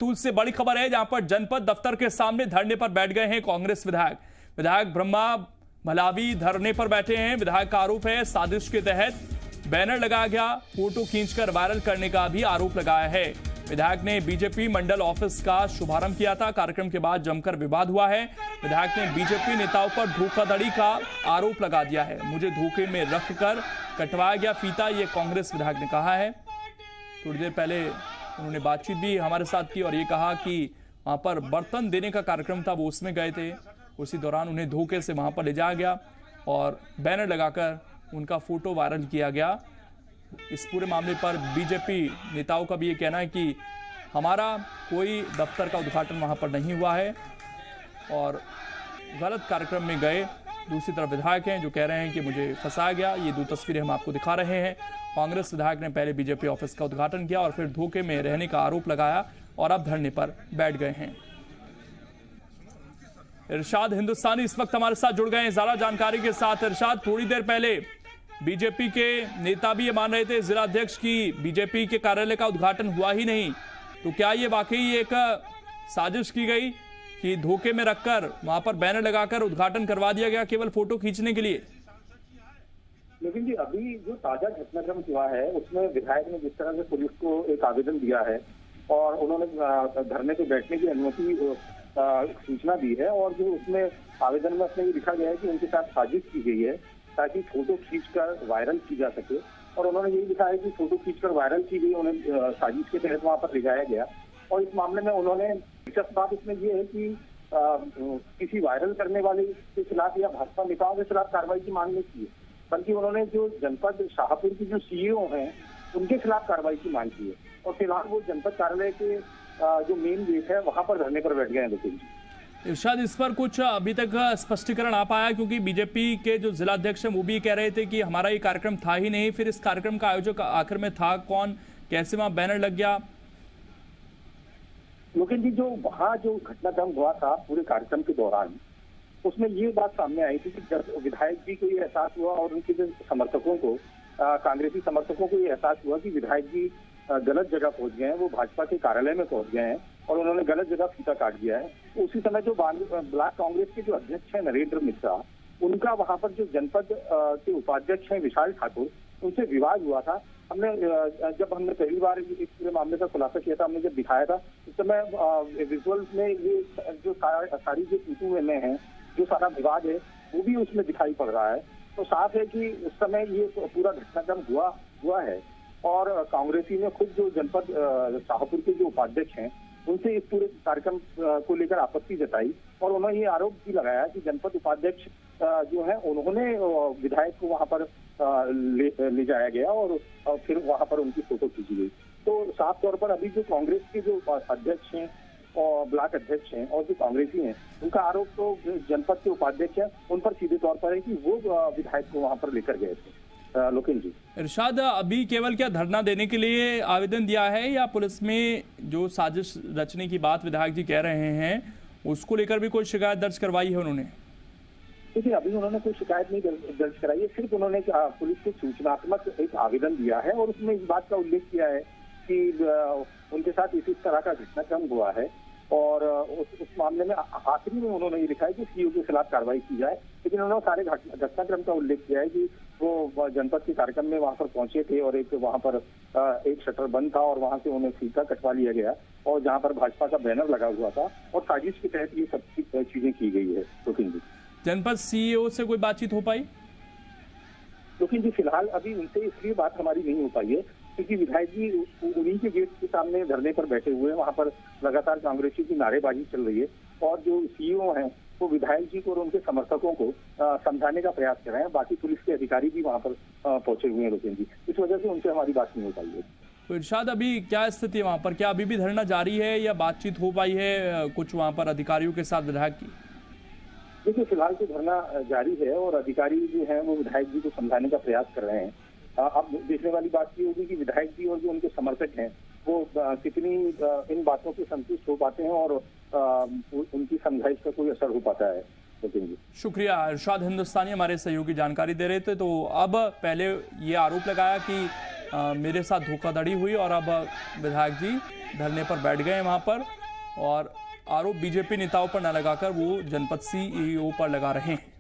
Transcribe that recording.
तूल से बड़ी खबर है, जहां पर जनपद दफ्तर के सामने धरने पर बैठ गए हैं कांग्रेस विधायक ब्रह्मा भलावी धरने पर बैठे हैं। विधायक का आरोप है साजिश के तहत बैनर लगाया गया, फोटो खींचकर वायरल करने का भी आरोप लगाया है। विधायक ने बीजेपी मंडल ऑफिस का शुभारंभ किया था। कार्यक्रम के बाद जमकर विवाद हुआ है। विधायक ने बीजेपी नेताओं पर धोखाधड़ी का आरोप लगा दिया है। मुझे धोखे में रखकर कटवाया गया फीता, ये कांग्रेस विधायक ने कहा है। थोड़ी देर पहले उन्होंने बातचीत भी हमारे साथ की और ये कहा कि वहां पर बर्तन देने का कार्यक्रम था, वो उसमें गए थे। उसी दौरान उन्हें धोखे से वहां पर ले जाया गया और बैनर लगाकर उनका फोटो वायरल किया गया। इस पूरे मामले पर बीजेपी नेताओं का भी ये कहना है कि हमारा कोई दफ्तर का उद्घाटन वहां पर नहीं हुआ है और गलत कार्यक्रम में गए। दूसरी तरफ विधायक हैं जो कह रहे हैं कि मुझे फंसाया गया। ये दो तस्वीरें हम आपको दिखा रहे हैं। कांग्रेस विधायक ने पहले बीजेपी ऑफिस का उद्घाटन किया और फिर धोखे में रहने का आरोप लगाया और अब धरने पर बैठ गए हैं। इरशाद हिंदुस्तानी इस वक्त हमारे साथ जुड़ गए हैं ज्यादा जानकारी के साथ। इरशाद, थोड़ी देर पहले बीजेपी के नेता भी ये मान रहे थे, जिला अध्यक्ष की बीजेपी के कार्यालय का उद्घाटन हुआ ही नहीं, तो क्या ये वाकई एक साजिश की गई कि धोखे में रखकर वहां पर बैनर लगाकर उद्घाटन करवा दिया गया केवल फोटो खींचने के लिए? लेकिन जी अभी जो ताजा घटनाक्रम हुआ है उसमें विधायक ने जिस तरह से पुलिस को एक आवेदन दिया है और उन्होंने धरने पे बैठने की अनुमति सूचना दी है और जो उसमें आवेदन में उसमें ये लिखा गया है कि उनके साथ साजिश की गई है ताकि फोटो खींचकर वायरल की जा सके। और उन्होंने यही लिखा है कि फोटो खींचकर वायरल की गई, उन्हें साजिश के तहत वहां पर ले जाया गया। और इस मामले में उन्होंने दिलचस्प बात इसमें ये है कि किसी वायरल करने वाले के खिलाफ या भाजपा नेताओं के खिलाफ कार्रवाई की मांग नहीं की है, बल्कि उन्होंने जो जनपद शाहपुर की जो सीईओ हैं उनके खिलाफ कार्रवाई की मांग की है। और फिलहाल वो जनपद कार्यालय के जो मेन गेट है वहां पर धरने पर बैठ गए हैं। लेकिन इरशाद, इस पर कुछ अभी तक स्पष्टीकरण आ पाया? क्योंकि बीजेपी के जो जिला अध्यक्ष हैं वो भी कह रहे थे कि हमारा ये कार्यक्रम था ही नहीं, फिर इस कार्यक्रम का आयोजक आखिर में था कौन, कैसे वहां बैनर लग गया? लेकिन जी जो वहाँ जो घटनाक्रम हुआ था पूरे कार्यक्रम के दौरान, उसमें ये बात सामने आई थी कि जब विधायक जी को ये एहसास हुआ और उनके जो समर्थकों को, कांग्रेसी समर्थकों को ये एहसास हुआ कि विधायक जी गलत जगह पहुंच गए हैं, वो भाजपा के कार्यालय में पहुंच गए हैं और उन्होंने गलत जगह फीता काट दिया है। तो उसी समय जो ब्लॉक कांग्रेस के जो अध्यक्ष हैं नरेंद्र मिश्रा, उनका वहां पर जो जनपद के उपाध्यक्ष हैं विशाल ठाकुर, उनसे विवाद हुआ था। जब हमने पहली बार इस पूरे मामले का खुलासा किया था, हमने जब दिखाया था उस समय विजुअल में ये जो सारी जो तूतू में है, जो सारा विवाद है वो भी उसमें दिखाई पड़ रहा है। तो साफ है कि उस समय ये पूरा घटनाक्रम हुआ है और कांग्रेसी ने खुद जो जनपद शाहपुर के जो उपाध्यक्ष हैं उनसे इस पूरे कार्यक्रम को लेकर आपत्ति जताई और उन्होंने ये आरोप भी लगाया कि जनपद उपाध्यक्ष जो है उन्होंने विधायक को वहां पर ले जाया गया और फिर वहां पर उनकी फोटो खींची गई। तो साफ तौर पर अभी जो कांग्रेस के जो अध्यक्ष हैं और ब्लॉक अध्यक्ष हैं और जो कांग्रेसी हैं, उनका आरोप तो जनपद के उपाध्यक्ष हैं उन पर सीधे तौर पर है कि वो विधायक को वहां पर लेकर गए थे। लोकेश जी, इरशाद, अभी केवल क्या धरना देने के लिए आवेदन दिया है या पुलिस में जो साजिश रचने की बात विधायक जी कह रहे हैं उसको लेकर भी कोई शिकायत दर्ज करवाई है उन्होंने? देखिए अभी उन्होंने कोई शिकायत नहीं दर्ज कराई है, सिर्फ उन्होंने पुलिस को सूचनात्मक एक आवेदन दिया है और उसमें इस बात का उल्लेख किया है कि उनके साथ इसी तरह का घटनाक्रम हुआ है और उस मामले में आखिरी में उन्होंने ये लिखा है कि सीईओ के खिलाफ कार्रवाई की जाए। लेकिन उन्होंने सारे घटनाक्रम का उल्लेख किया है कि वो जनपद के कार्यक्रम में वहां पर पहुंचे थे और एक वहां पर एक शटर बंद था और वहां से उन्हें फीता कटवा लिया गया और जहां पर भाजपा का बैनर लगा हुआ था और साजिश के तहत ये सब चीजें की गई है। लेकिन जी जनपद सीईओ से कोई बातचीत हो पाई? लेकिन जी फिलहाल अभी उनसे इसलिए बात हमारी नहीं हो पाई है क्योंकि विधायक जी उन्हीं के गेट के सामने धरने पर बैठे हुए हैं। वहां पर लगातार कांग्रेसी की नारेबाजी चल रही है और जो सीईओ हैं वो विधायक जी को और उनके समर्थकों को समझाने का प्रयास कर रहे हैं। बाकी पुलिस के अधिकारी भी वहां पर पहुंचे हुए हैं। लेकिन जी इस वजह से उनसे हमारी बात नहीं हो पाई है। तो इरशाद, अभी क्या स्थिति है वहां पर? क्या अभी भी धरना जारी है या बातचीत हो पाई है कुछ वहां पर अधिकारियों के साथ विधायक की? देखिए फिलहाल तो धरना जारी है और अधिकारी जो है वो विधायक जी को समझाने का प्रयास कर रहे हैं। अब देखने वाली बात ये होगी कि विधायक जी और जो उनके समर्थक हैं वो कितनी इन बातों से संतुष्ट हो पाते हैं और उनकी समझाइश का कोई असर हो पाता है। शुक्रिया। इरशाद हिंदुस्तानी हमारे सहयोगी जानकारी दे रहे थे। तो अब पहले ये आरोप लगाया कि मेरे साथ धोखाधड़ी हुई और अब विधायक जी धरने पर बैठ गए वहां पर और आरोप बीजेपी नेताओं पर न लगाकर वो जनपद सीईओ पर लगा रहे हैं।